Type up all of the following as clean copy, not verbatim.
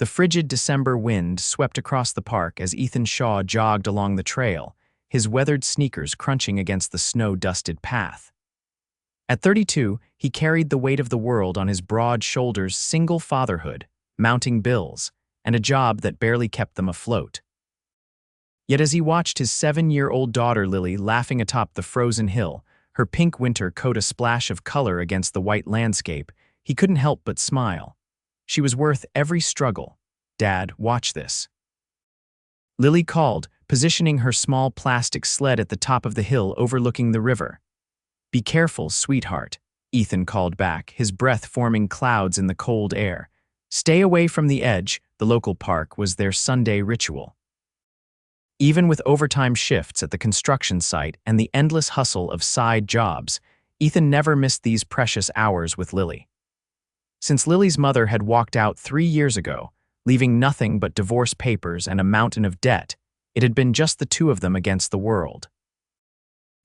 The frigid December wind swept across the park as Ethan Shaw jogged along the trail, his weathered sneakers crunching against the snow-dusted path. At 32, he carried the weight of the world on his broad shoulders, single fatherhood, mounting bills, and a job that barely kept them afloat. Yet as he watched his 7-year-old daughter Lily laughing atop the frozen hill, her pink winter coat a splash of color against the white landscape, he couldn't help but smile. She was worth every struggle. "Dad, watch this." Lily called, positioning her small plastic sled at the top of the hill overlooking the river. "Be careful, sweetheart," Ethan called back, his breath forming clouds in the cold air. Stay away from the edge. The local park was their Sunday ritual. Even with overtime shifts at the construction site and the endless hustle of side jobs, Ethan never missed these precious hours with Lily. Since Lily's mother had walked out 3 years ago, leaving nothing but divorce papers and a mountain of debt, it had been just the two of them against the world.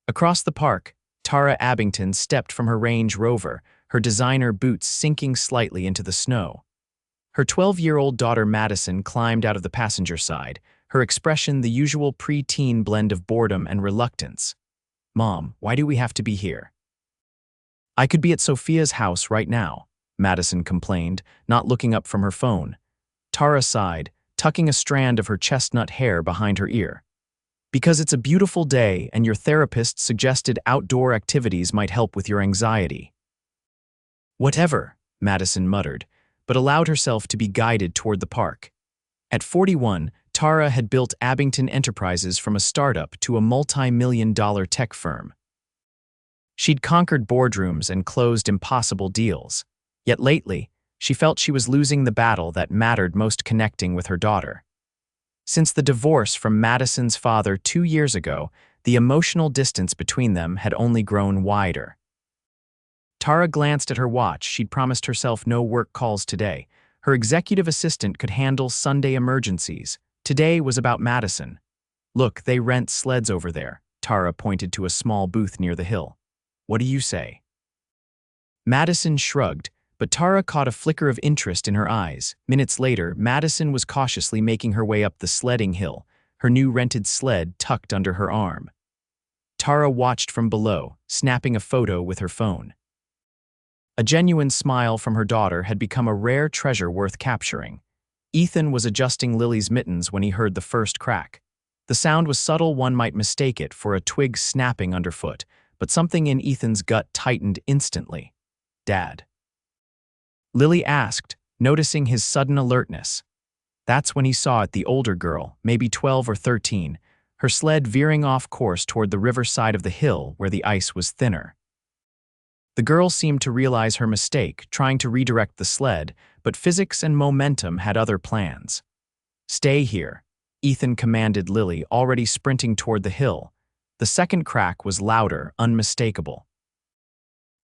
Across the park, Tara Abington stepped from her Range Rover, her designer boots sinking slightly into the snow. Her 12-year-old daughter Madison climbed out of the passenger side, her expression the usual pre-teen blend of boredom and reluctance. "Mom, why do we have to be here?" "I could be at Sophia's house right now," Madison complained, not looking up from her phone. Tara sighed, tucking a strand of her chestnut hair behind her ear. "Because it's a beautiful day and your therapist suggested outdoor activities might help with your anxiety." "Whatever," Madison muttered, but allowed herself to be guided toward the park. At 41, Tara had built Abington Enterprises from a startup to a multi-million-dollar tech firm. She'd conquered boardrooms and closed impossible deals. Yet lately, she felt she was losing the battle that mattered most, connecting with her daughter. Since the divorce from Madison's father 2 years ago, the emotional distance between them had only grown wider. Tara glanced at her watch. She'd promised herself no work calls today. Her executive assistant could handle Sunday emergencies. Today was about Madison. "Look, they rent sleds over there." Tara pointed to a small booth near the hill. "What do you say?" Madison shrugged, but Tara caught a flicker of interest in her eyes. Minutes later, Madison was cautiously making her way up the sledding hill, her new rented sled tucked under her arm. Tara watched from below, snapping a photo with her phone. A genuine smile from her daughter had become a rare treasure worth capturing. Ethan was adjusting Lily's mittens when he heard the first crack. The sound was subtle, one might mistake it for a twig snapping underfoot, but something in Ethan's gut tightened instantly. "Dad?" Lily asked, noticing his sudden alertness. That's when he saw it, the older girl, maybe 12 or 13, her sled veering off course toward the riverside of the hill where the ice was thinner. The girl seemed to realize her mistake, trying to redirect the sled, but physics and momentum had other plans. "Stay here," Ethan commanded Lily, already sprinting toward the hill. The second crack was louder, unmistakable.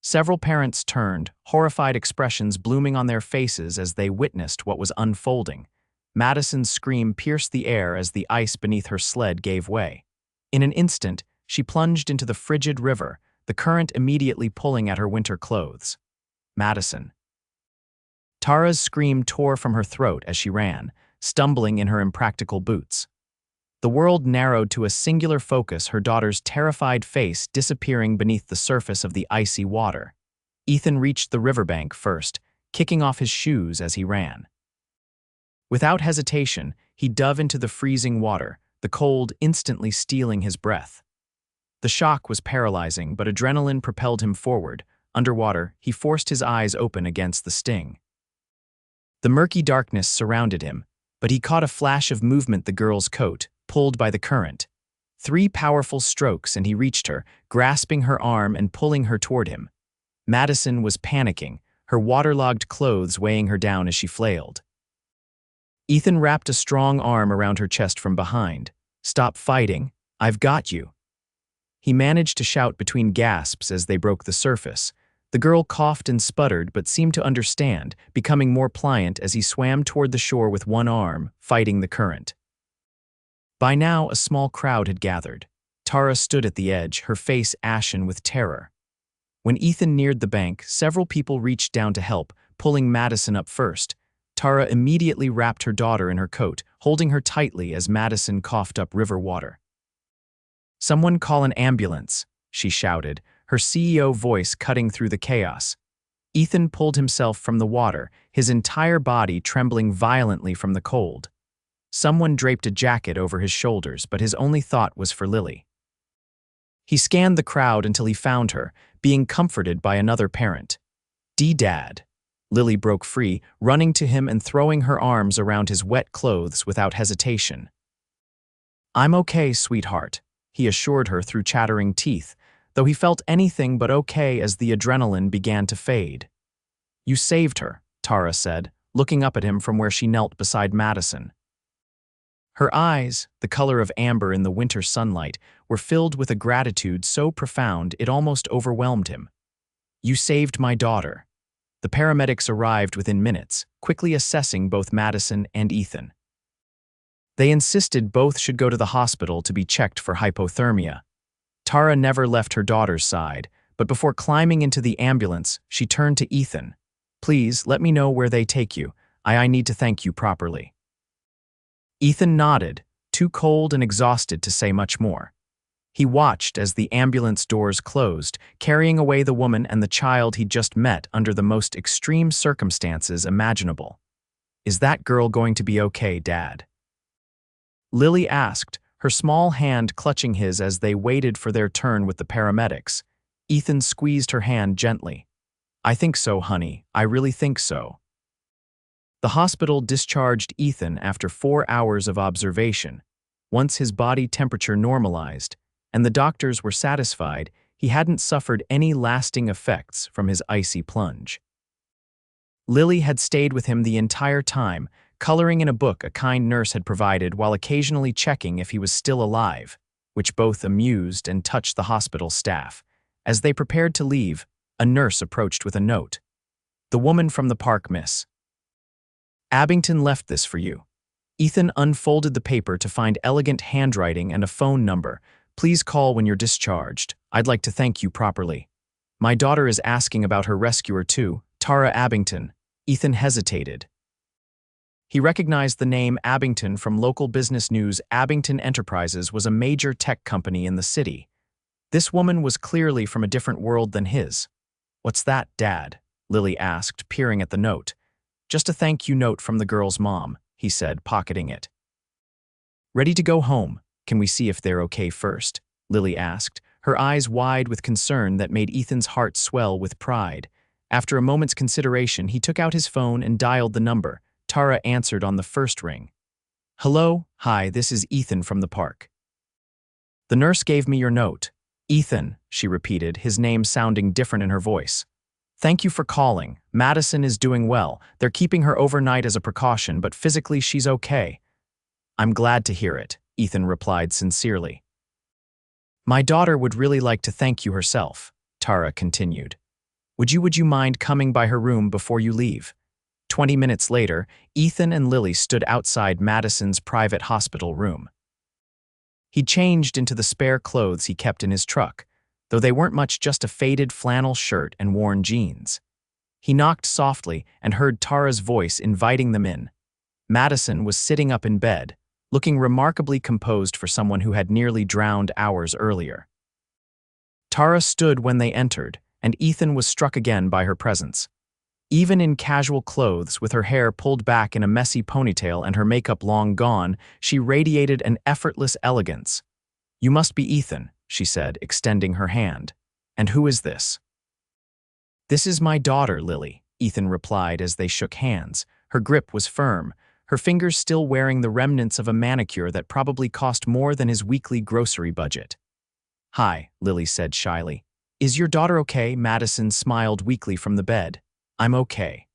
Several parents turned, horrified expressions blooming on their faces as they witnessed what was unfolding. Madison's scream pierced the air as the ice beneath her sled gave way. In an instant, she plunged into the frigid river, the current immediately pulling at her winter clothes. "Madison." Tara's scream tore from her throat as she ran, stumbling in her impractical boots. The world narrowed to a singular focus, her daughter's terrified face disappearing beneath the surface of the icy water. Ethan reached the riverbank first, kicking off his shoes as he ran. Without hesitation, he dove into the freezing water, the cold instantly stealing his breath. The shock was paralyzing, but adrenaline propelled him forward. Underwater, he forced his eyes open against the sting. The murky darkness surrounded him, but he caught a flash of movement, the girl's coat, pulled by the current. 3 powerful strokes and he reached her, grasping her arm and pulling her toward him. Madison was panicking, her waterlogged clothes weighing her down as she flailed. Ethan wrapped a strong arm around her chest from behind. "Stop fighting. I've got you." He managed to shout between gasps as they broke the surface. The girl coughed and sputtered but seemed to understand, becoming more pliant as he swam toward the shore with one arm, fighting the current. By now, a small crowd had gathered. Tara stood at the edge, her face ashen with terror. When Ethan neared the bank, several people reached down to help, pulling Madison up first. Tara immediately wrapped her daughter in her coat, holding her tightly as Madison coughed up river water. "Someone call an ambulance," she shouted, her CEO voice cutting through the chaos. Ethan pulled himself from the water, his entire body trembling violently from the cold. Someone draped a jacket over his shoulders, but his only thought was for Lily. He scanned the crowd until he found her, being comforted by another parent. "Dad." Lily broke free, running to him and throwing her arms around his wet clothes without hesitation. "I'm okay, sweetheart," he assured her through chattering teeth, though he felt anything but okay as the adrenaline began to fade. "You saved her," Tara said, looking up at him from where she knelt beside Madison. Her eyes, the color of amber in the winter sunlight, were filled with a gratitude so profound it almost overwhelmed him. "You saved my daughter." The paramedics arrived within minutes, quickly assessing both Madison and Ethan. They insisted both should go to the hospital to be checked for hypothermia. Tara never left her daughter's side, but before climbing into the ambulance, she turned to Ethan. "Please, let me know where they take you. I need to thank you properly." Ethan nodded, too cold and exhausted to say much more. He watched as the ambulance doors closed, carrying away the woman and the child he'd just met under the most extreme circumstances imaginable. "Is that girl going to be okay, Dad?" Lily asked, her small hand clutching his as they waited for their turn with the paramedics. Ethan squeezed her hand gently. "I think so, honey. I really think so." The hospital discharged Ethan after 4 hours of observation. Once his body temperature normalized, and the doctors were satisfied he hadn't suffered any lasting effects from his icy plunge. Lily had stayed with him the entire time, coloring in a book a kind nurse had provided while occasionally checking if he was still alive, which both amused and touched the hospital staff. As they prepared to leave, a nurse approached with a note. "The woman from the park, miss. Abington left this for you." Ethan unfolded the paper to find elegant handwriting and a phone number. "Please call when you're discharged. I'd like to thank you properly. My daughter is asking about her rescuer too, Tara Abington." Ethan hesitated. He recognized the name Abington from local business news. Abington Enterprises was a major tech company in the city. This woman was clearly from a different world than his. "What's that, Dad?" Lily asked, peering at the note. "Just a thank you note from the girl's mom," he said, pocketing it. "Ready to go home? Can we see if they're okay first?" Lily asked, her eyes wide with concern that made Ethan's heart swell with pride. After a moment's consideration, he took out his phone and dialed the number. Tara answered on the first ring. "Hello? Hi, this is Ethan from the park. The nurse gave me your note." "Ethan," she repeated, his name sounding different in her voice. "Thank you for calling. Madison is doing well. They're keeping her overnight as a precaution, but physically she's okay." "I'm glad to hear it," Ethan replied sincerely. "My daughter would really like to thank you herself," Tara continued. Would you mind coming by her room before you leave?" 20 minutes later, Ethan and Lily stood outside Madison's private hospital room. He changed into the spare clothes he kept in his truck, though they weren't much, just a faded flannel shirt and worn jeans. He knocked softly and heard Tara's voice inviting them in. Madison was sitting up in bed, looking remarkably composed for someone who had nearly drowned hours earlier. Tara stood when they entered, and Ethan was struck again by her presence. Even in casual clothes, with her hair pulled back in a messy ponytail and her makeup long gone, she radiated an effortless elegance. "You must be Ethan," she said, extending her hand. "And who is this?" "This is my daughter, Lily," Ethan replied as they shook hands. Her grip was firm, her fingers still wearing the remnants of a manicure that probably cost more than his weekly grocery budget. "Hi," Lily said shyly. "Is your daughter okay?" Madison smiled weakly from the bed. "I'm okay.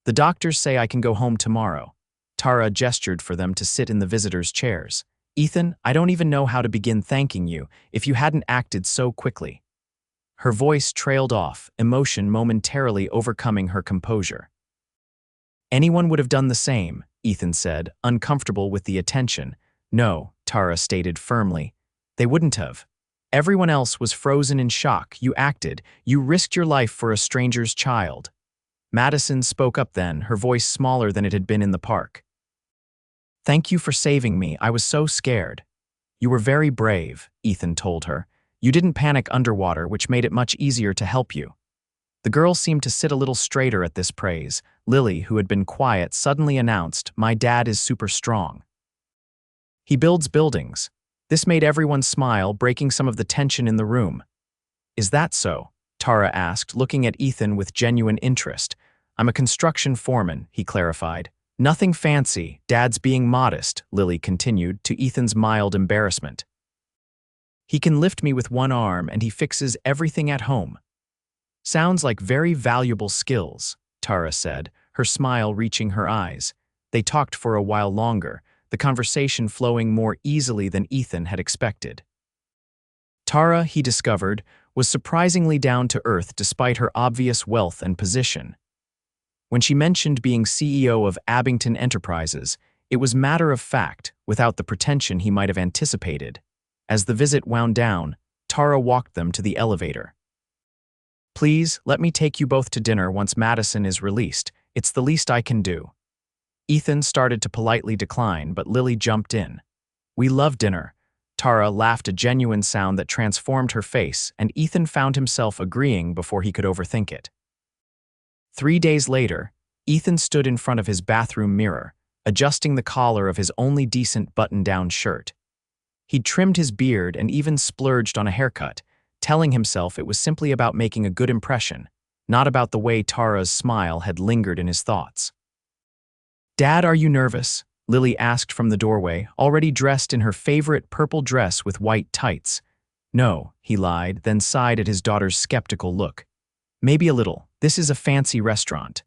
The doctors say I can go home tomorrow." Tara gestured for them to sit in the visitors' chairs. "Ethan, I don't even know how to begin thanking you if you hadn't acted so quickly." Her voice trailed off, emotion momentarily overcoming her composure. "Anyone would have done the same," Ethan said, uncomfortable with the attention. "No," Tara stated firmly. "They wouldn't have. Everyone else was frozen in shock. You acted. You risked your life for a stranger's child." Madison spoke up then, her voice smaller than it had been in the park. "Thank you for saving me. I was so scared." "You were very brave," Ethan told her. "You didn't panic underwater, which made it much easier to help you." The girl seemed to sit a little straighter at this praise. Lily, who had been quiet, suddenly announced, "My dad is super strong. He builds buildings." This made everyone smile, breaking some of the tension in the room. "Is that so?" Tara asked, looking at Ethan with genuine interest. "I'm a construction foreman," he clarified. "Nothing fancy, Dad's being modest," Lily continued, to Ethan's mild embarrassment. "He can lift me with one arm and he fixes everything at home." "Sounds like very valuable skills," Tara said, her smile reaching her eyes. They talked for a while longer, the conversation flowing more easily than Ethan had expected. Tara, he discovered, was surprisingly down to earth despite her obvious wealth and position. When she mentioned being CEO of Abington Enterprises, it was matter of fact, without the pretension he might have anticipated. As the visit wound down, Tara walked them to the elevator. "Please, let me take you both to dinner once Madison is released. It's the least I can do." Ethan started to politely decline, but Lily jumped in. "We love dinner." Tara laughed, a genuine sound that transformed her face, and Ethan found himself agreeing before he could overthink it. 3 days later, Ethan stood in front of his bathroom mirror, adjusting the collar of his only decent button-down shirt. He'd trimmed his beard and even splurged on a haircut, telling himself it was simply about making a good impression, not about the way Tara's smile had lingered in his thoughts. "Dad, are you nervous?" Lily asked from the doorway, already dressed in her favorite purple dress with white tights. "No," he lied, then sighed at his daughter's skeptical look. "Maybe a little. This is a fancy restaurant."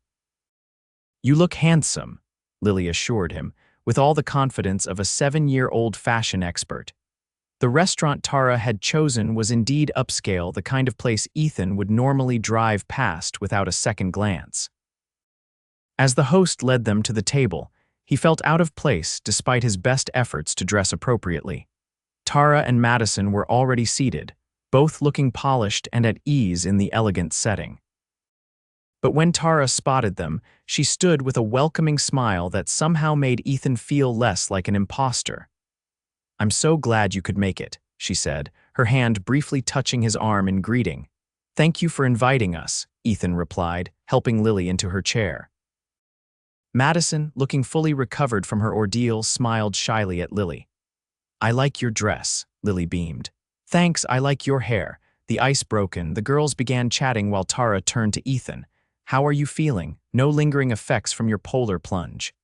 "You look handsome," Lily assured him, with all the confidence of a 7-year-old fashion expert. The restaurant Tara had chosen was indeed upscale, the kind of place Ethan would normally drive past without a second glance. As the host led them to the table, he felt out of place despite his best efforts to dress appropriately. Tara and Madison were already seated, both looking polished and at ease in the elegant setting. But when Tara spotted them, she stood with a welcoming smile that somehow made Ethan feel less like an imposter. "I'm so glad you could make it," she said, her hand briefly touching his arm in greeting. "Thank you for inviting us," Ethan replied, helping Lily into her chair. Madison, looking fully recovered from her ordeal, smiled shyly at Lily. "I like your dress," Lily beamed. "Thanks, I like your hair." The ice broken, the girls began chatting while Tara turned to Ethan. "How are you feeling? No lingering effects from your polar plunge?"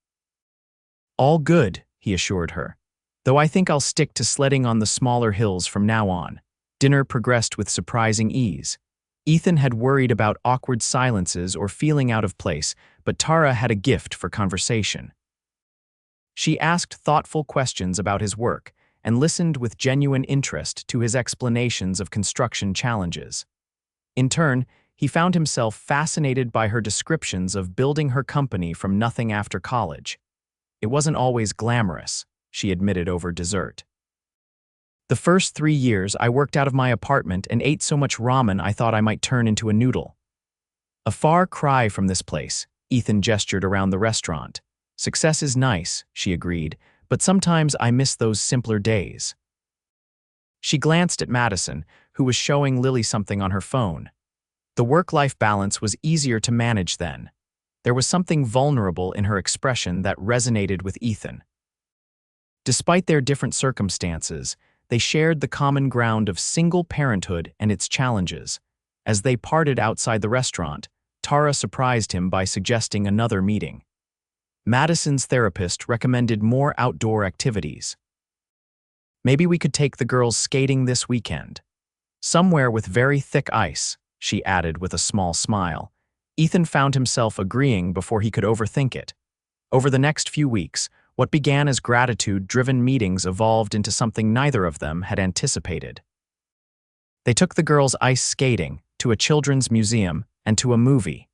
"All good," he assured her. "Though I think I'll stick to sledding on the smaller hills from now on." Dinner progressed with surprising ease. Ethan had worried about awkward silences or feeling out of place, but Tara had a gift for conversation. She asked thoughtful questions about his work and listened with genuine interest to his explanations of construction challenges. In turn, he found himself fascinated by her descriptions of building her company from nothing after college. "It wasn't always glamorous," she admitted over dessert. "The first 3 years I worked out of my apartment and ate so much ramen I thought I might turn into a noodle." "A far cry from this place," Ethan gestured around the restaurant. "Success is nice," she agreed, "but sometimes I miss those simpler days." She glanced at Madison, who was showing Lily something on her phone. The work-life balance was easier to manage then. There was something vulnerable in her expression that resonated with Ethan. Despite their different circumstances, they shared the common ground of single parenthood and its challenges. As they parted outside the restaurant, Tara surprised him by suggesting another meeting. Madison's therapist recommended more outdoor activities. "Maybe we could take the girls skating this weekend. Somewhere with very thick ice," she added with a small smile. Ethan found himself agreeing before he could overthink it. Over the next few weeks, what began as gratitude-driven meetings evolved into something neither of them had anticipated. They took the girls ice skating, to a children's museum, and to a movie.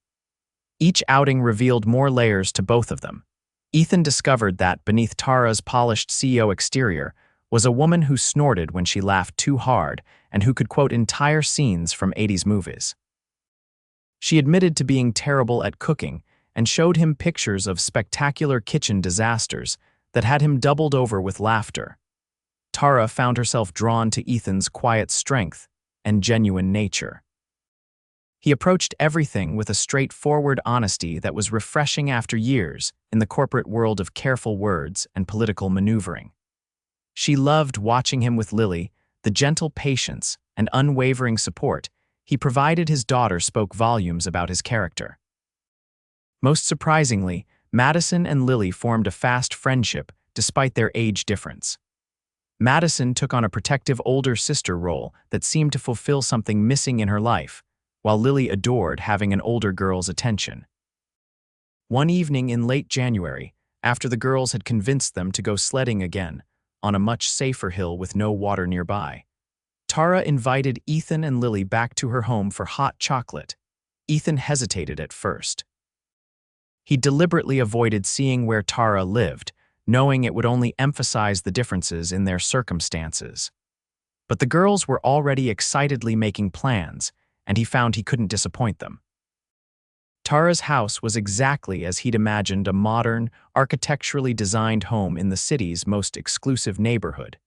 Each outing revealed more layers to both of them. Ethan discovered that, beneath Tara's polished CEO exterior, was a woman who snorted when she laughed too hard and who could quote entire scenes from 80s movies. She admitted to being terrible at cooking and showed him pictures of spectacular kitchen disasters that had him doubled over with laughter. Tara found herself drawn to Ethan's quiet strength and genuine nature. He approached everything with a straightforward honesty that was refreshing after years in the corporate world of careful words and political maneuvering. She loved watching him with Lily. The gentle patience and unwavering support he provided his daughter spoke volumes about his character. Most surprisingly, Madison and Lily formed a fast friendship despite their age difference. Madison took on a protective older sister role that seemed to fulfill something missing in her life, while Lily adored having an older girl's attention. One evening in late January, after the girls had convinced them to go sledding again, on a much safer hill with no water nearby, Tara invited Ethan and Lily back to her home for hot chocolate. Ethan hesitated at first. He deliberately avoided seeing where Tara lived, knowing it would only emphasize the differences in their circumstances. But the girls were already excitedly making plans, and he found he couldn't disappoint them. Tara's house was exactly as he'd imagined a modern, architecturally designed home in the city's most exclusive neighborhood.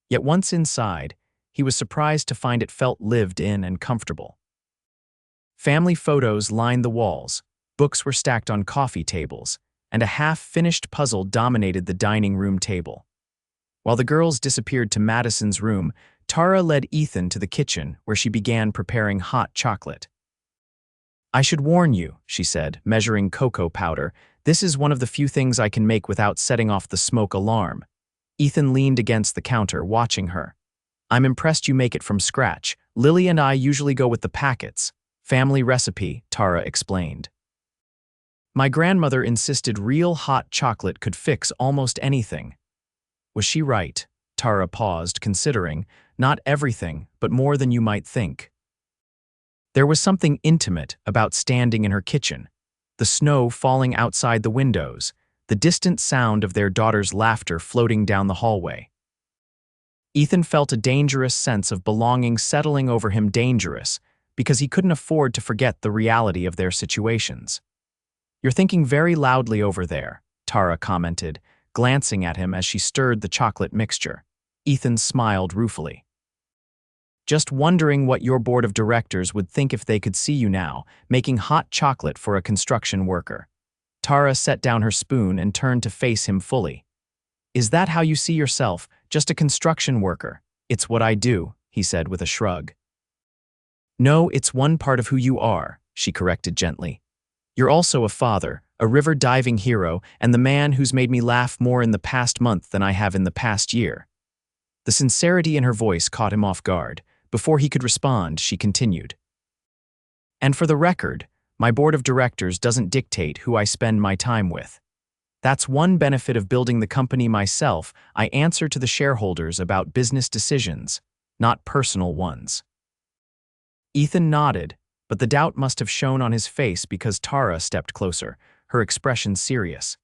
Yet once inside, he was surprised to find it felt lived in and comfortable. Family photos lined the walls, books were stacked on coffee tables, and a half-finished puzzle dominated the dining room table. While the girls disappeared to Madison's room, Tara led Ethan to the kitchen where she began preparing hot chocolate. "I should warn you," she said, measuring cocoa powder, "this is one of the few things I can make without setting off the smoke alarm." Ethan leaned against the counter, watching her. "I'm impressed you make it from scratch. Lily and I usually go with the packets. Family recipe," Tara explained. "My grandmother insisted real hot chocolate could fix almost anything." Was she right? Tara paused, considering, not everything, but more than you might think. There was something intimate about standing in her kitchen, the snow falling outside the windows, the distant sound of their daughter's laughter floating down the hallway. Ethan felt a dangerous sense of belonging settling over him, dangerous, because he couldn't afford to forget the reality of their situations. "You're thinking very loudly over there," Tara commented, glancing at him as she stirred the chocolate mixture. Ethan smiled ruefully. "Just wondering what your board of directors would think if they could see you now, making hot chocolate for a construction worker." Tara set down her spoon and turned to face him fully. "Is that how you see yourself, just a construction worker?" "It's what I do," he said with a shrug. "No, it's one part of who you are," she corrected gently. "You're also a father, a river diving hero, and the man who's made me laugh more in the past month than I have in the past year." The sincerity in her voice caught him off guard. Before he could respond, she continued. "And for the record, my board of directors doesn't dictate who I spend my time with. That's one benefit of building the company myself. I answer to the shareholders about business decisions, not personal ones." Ethan nodded, but the doubt must have shown on his face because Tara stepped closer, her expression serious.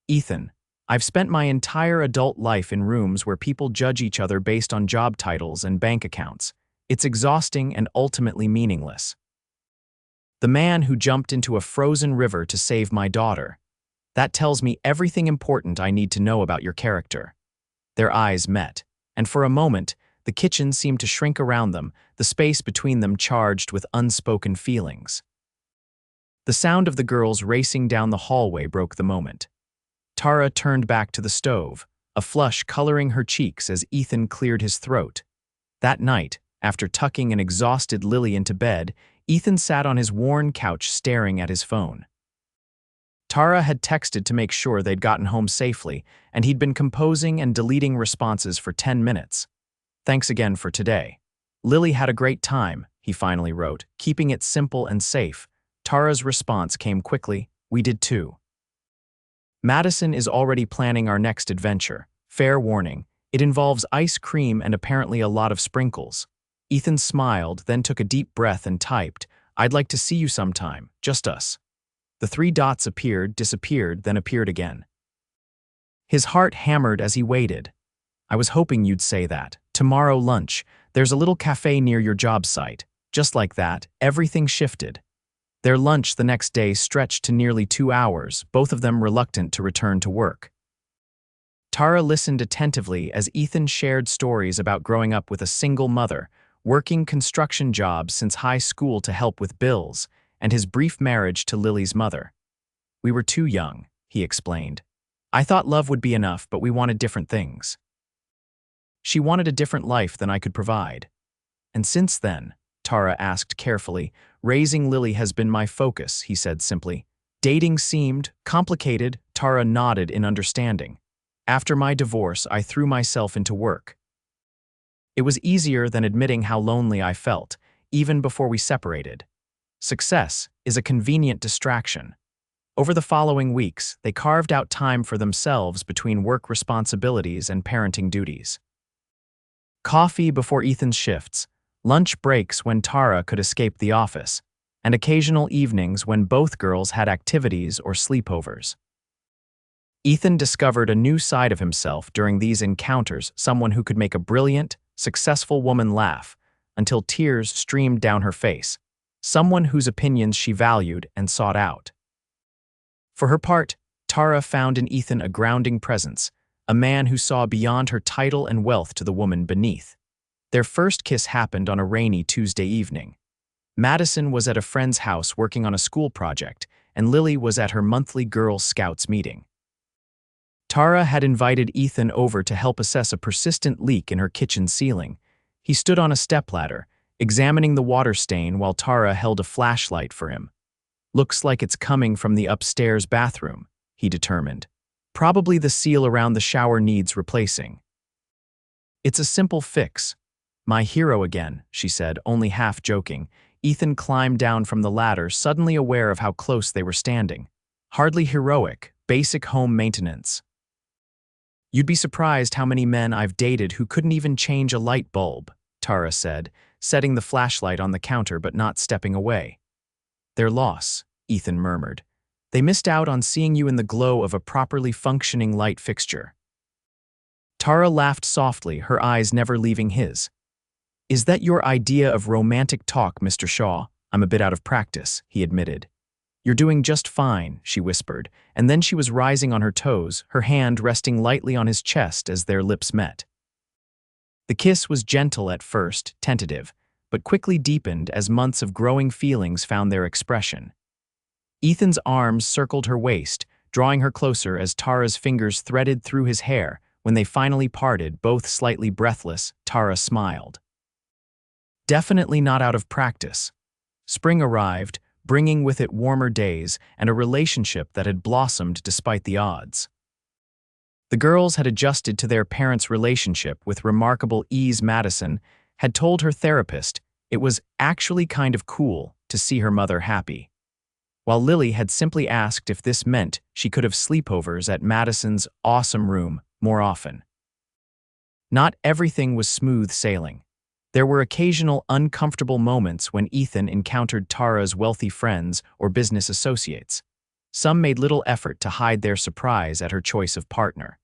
"Ethan, I've spent my entire adult life in rooms where people judge each other based on job titles and bank accounts. It's exhausting and ultimately meaningless. The man who jumped into a frozen river to save my daughter. That tells me everything important I need to know about your character." Their eyes met, and for a moment, the kitchen seemed to shrink around them, the space between them charged with unspoken feelings. The sound of the girls racing down the hallway broke the moment. Tara turned back to the stove, a flush coloring her cheeks as Ethan cleared his throat. That night, after tucking an exhausted Lily into bed, Ethan sat on his worn couch staring at his phone. Tara had texted to make sure they'd gotten home safely, and he'd been composing and deleting responses for 10 minutes. "Thanks again for today. Lily had a great time," he finally wrote, keeping it simple and safe. Tara's response came quickly, "We did too. Madison is already planning our next adventure. Fair warning, it involves ice cream and apparently a lot of sprinkles." Ethan smiled, then took a deep breath and typed, "I'd like to see you sometime, just us." The 3 dots appeared, disappeared, then appeared again. His heart hammered as he waited. "I was hoping you'd say that. Tomorrow lunch, there's a little cafe near your job site." Just like that, everything shifted. Their lunch the next day stretched to nearly 2 hours, both of them reluctant to return to work. Tara listened attentively as Ethan shared stories about growing up with a single mother, working construction jobs since high school to help with bills, and his brief marriage to Lily's mother. "We were too young," he explained. "I thought love would be enough, but we wanted different things. She wanted a different life than I could provide. And since then," Tara asked carefully, "raising Lily has been my focus," he said simply. "Dating seemed complicated." Tara nodded in understanding. "After my divorce, I threw myself into work. It was easier than admitting how lonely I felt, even before we separated. Success is a convenient distraction." Over the following weeks, they carved out time for themselves between work responsibilities and parenting duties. Coffee before Ethan's shifts, lunch breaks when Tara could escape the office, and occasional evenings when both girls had activities or sleepovers. Ethan discovered a new side of himself during these encounters, someone who could make a brilliant, successful woman laugh until tears streamed down her face, someone whose opinions she valued and sought out. For her part, Tara found in Ethan a grounding presence, a man who saw beyond her title and wealth to the woman beneath. Their first kiss happened on a rainy Tuesday evening. Madison was at a friend's house working on a school project, and Lily was at her monthly Girl Scouts meeting. Tara had invited Ethan over to help assess a persistent leak in her kitchen ceiling. He stood on a stepladder, examining the water stain while Tara held a flashlight for him. "Looks like it's coming from the upstairs bathroom," he determined. "Probably the seal around the shower needs replacing." "It's a simple fix." "My hero again," she said, only half joking. Ethan climbed down from the ladder, suddenly aware of how close they were standing. "Hardly heroic, basic home maintenance. You'd be surprised how many men I've dated who couldn't even change a light bulb," Tara said, setting the flashlight on the counter but not stepping away. "Their loss," Ethan murmured. "They missed out on seeing you in the glow of a properly functioning light fixture." Tara laughed softly, her eyes never leaving his. "Is that your idea of romantic talk, Mr. Shaw? I'm a bit out of practice," he admitted. "You're doing just fine," she whispered, and then she was rising on her toes, her hand resting lightly on his chest as their lips met. The kiss was gentle at first, tentative, but quickly deepened as months of growing feelings found their expression. Ethan's arms circled her waist, drawing her closer as Tara's fingers threaded through his hair. When they finally parted, both slightly breathless, Tara smiled. "Definitely not out of practice." Spring arrived, bringing with it warmer days and a relationship that had blossomed despite the odds. The girls had adjusted to their parents' relationship with remarkable ease. Madison had told her therapist it was actually kind of cool to see her mother happy, while Lily had simply asked if this meant she could have sleepovers at Madison's awesome room more often. Not everything was smooth sailing. There were occasional uncomfortable moments when Ethan encountered Tara's wealthy friends or business associates. Some made little effort to hide their surprise at her choice of partner.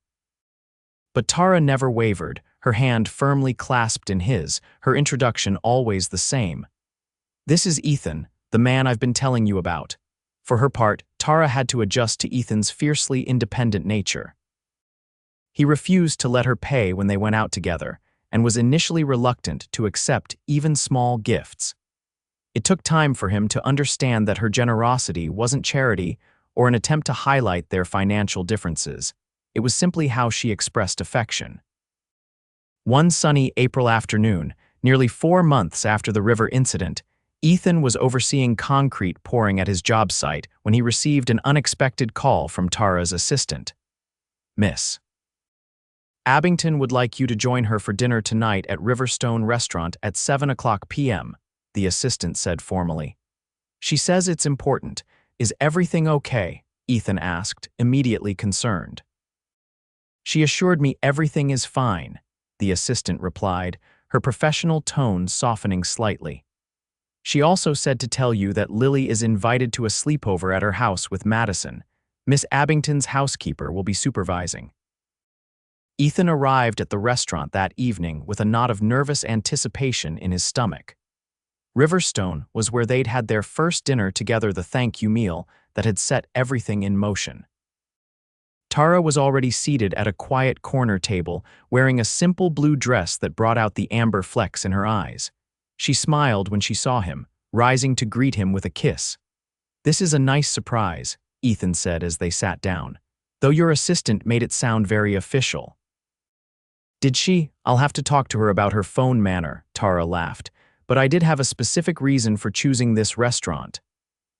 But Tara never wavered, her hand firmly clasped in his, her introduction always the same. "This is Ethan, the man I've been telling you about." For her part, Tara had to adjust to Ethan's fiercely independent nature. He refused to let her pay when they went out together, and was initially reluctant to accept even small gifts. It took time for him to understand that her generosity wasn't charity or an attempt to highlight their financial differences. It was simply how she expressed affection. One sunny April afternoon, nearly 4 months after the river incident, Ethan was overseeing concrete pouring at his job site when he received an unexpected call from Tara's assistant. "Miss Abington would like you to join her for dinner tonight at Riverstone Restaurant at 7:00 p.m., the assistant said formally. "She says it's important. Is everything okay?" Ethan asked, immediately concerned. "She assured me everything is fine," the assistant replied, her professional tone softening slightly. "She also said to tell you that Lily is invited to a sleepover at her house with Madison. Miss Abington's housekeeper will be supervising." Ethan arrived at the restaurant that evening with a knot of nervous anticipation in his stomach. Riverstone was where they'd had their first dinner together, the thank you meal that had set everything in motion. Tara was already seated at a quiet corner table, wearing a simple blue dress that brought out the amber flecks in her eyes. She smiled when she saw him, rising to greet him with a kiss. "This is a nice surprise," Ethan said as they sat down, "though your assistant made it sound very official." "Did she? I'll have to talk to her about her phone manner," Tara laughed, "but I did have a specific reason for choosing this restaurant.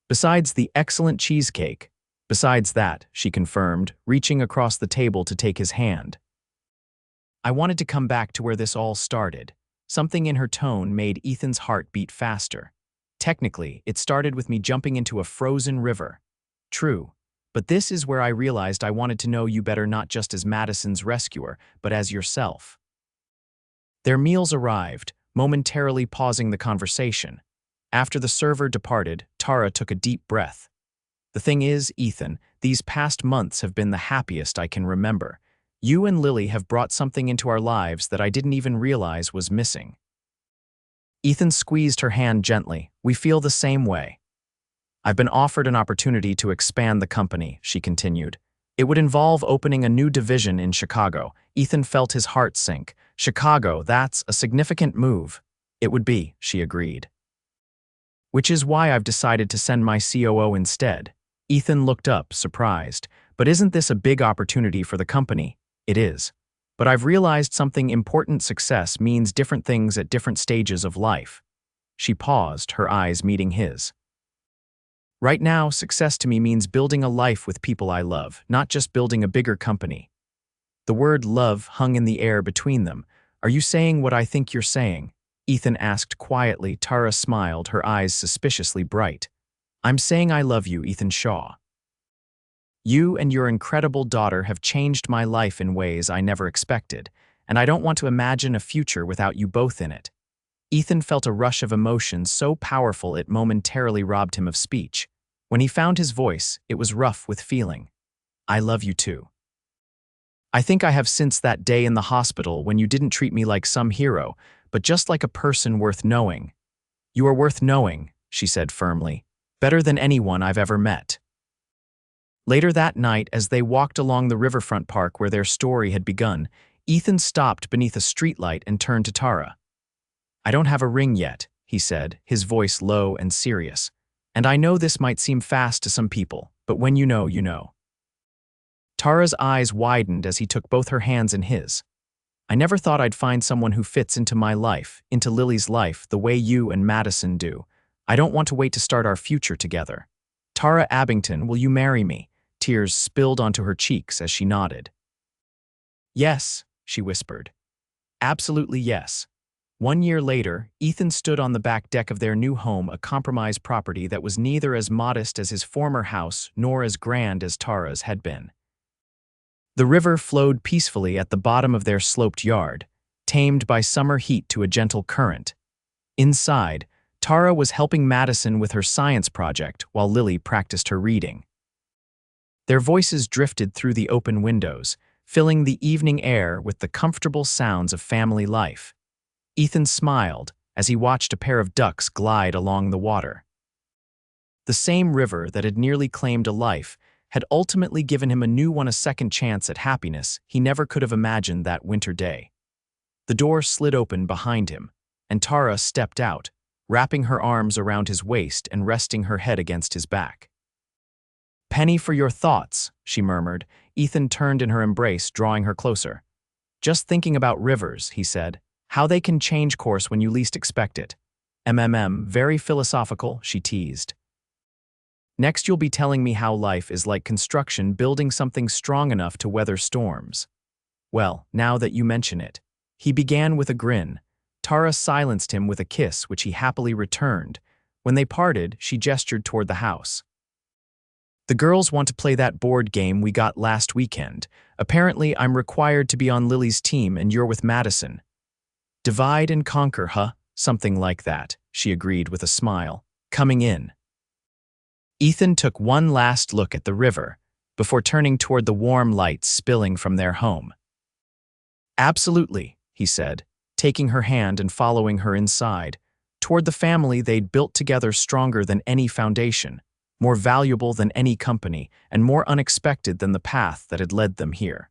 Besides the excellent cheesecake. Besides that," she confirmed, reaching across the table to take his hand. "I wanted to come back to where this all started." Something in her tone made Ethan's heart beat faster. "Technically, it started with me jumping into a frozen river." "True. But this is where I realized I wanted to know you better, not just as Madison's rescuer, but as yourself." Their meals arrived, momentarily pausing the conversation. After the server departed, Tara took a deep breath. "The thing is, Ethan, these past months have been the happiest I can remember. You and Lily have brought something into our lives that I didn't even realize was missing." Ethan squeezed her hand gently. "We feel the same way." "I've been offered an opportunity to expand the company," she continued. "It would involve opening a new division in Chicago." Ethan felt his heart sink. "Chicago, that's a significant move." "It would be," she agreed. "Which is why I've decided to send my COO instead." Ethan looked up, surprised. "But isn't this a big opportunity for the company?" "It is. But I've realized something important. Success means different things at different stages of life." She paused, her eyes meeting his. "Right now, success to me means building a life with people I love, not just building a bigger company." The word love hung in the air between them. "Are you saying what I think you're saying?" Ethan asked quietly. Tara smiled, her eyes suspiciously bright. "I'm saying I love you, Ethan Shaw. You and your incredible daughter have changed my life in ways I never expected, and I don't want to imagine a future without you both in it." Ethan felt a rush of emotion so powerful it momentarily robbed him of speech. When he found his voice, it was rough with feeling. "I love you too. I think I have since that day in the hospital when you didn't treat me like some hero, but just like a person worth knowing." "You are worth knowing," she said firmly. "Better than anyone I've ever met." Later that night, as they walked along the riverfront park where their story had begun, Ethan stopped beneath a streetlight and turned to Tara. "I don't have a ring yet," he said, his voice low and serious. "And I know this might seem fast to some people, but when you know, you know." Tara's eyes widened as he took both her hands in his. "I never thought I'd find someone who fits into my life, into Lily's life, the way you and Madison do. I don't want to wait to start our future together. Tara Abington, will you marry me?" Tears spilled onto her cheeks as she nodded. "Yes," she whispered. "Absolutely yes." 1 year later, Ethan stood on the back deck of their new home, a compromise property that was neither as modest as his former house nor as grand as Tara's had been. The river flowed peacefully at the bottom of their sloped yard, tamed by summer heat to a gentle current. Inside, Tara was helping Madison with her science project while Lily practiced her reading. Their voices drifted through the open windows, filling the evening air with the comfortable sounds of family life. Ethan smiled as he watched a pair of ducks glide along the water. The same river that had nearly claimed a life had ultimately given him a new one, a second chance at happiness he never could have imagined that winter day. The door slid open behind him, and Tara stepped out, wrapping her arms around his waist and resting her head against his back. "Penny for your thoughts," she murmured. Ethan turned in her embrace, drawing her closer. "Just thinking about rivers," he said. "How they can change course when you least expect it." Very philosophical," she teased. "Next you'll be telling me how life is like construction, building something strong enough to weather storms." "Well, now that you mention it." He began with a grin. Tara silenced him with a kiss, which he happily returned. When they parted, she gestured toward the house. "The girls want to play that board game we got last weekend. Apparently, I'm required to be on Lily's team and you're with Madison." "Divide and conquer, huh?" "Something like that," she agreed with a smile. "Coming in." Ethan took one last look at the river before turning toward the warm lights spilling from their home. "Absolutely," he said, taking her hand and following her inside. toward the family they'd built together stronger than any foundation, more valuable than any company, and more unexpected than the path that had led them here.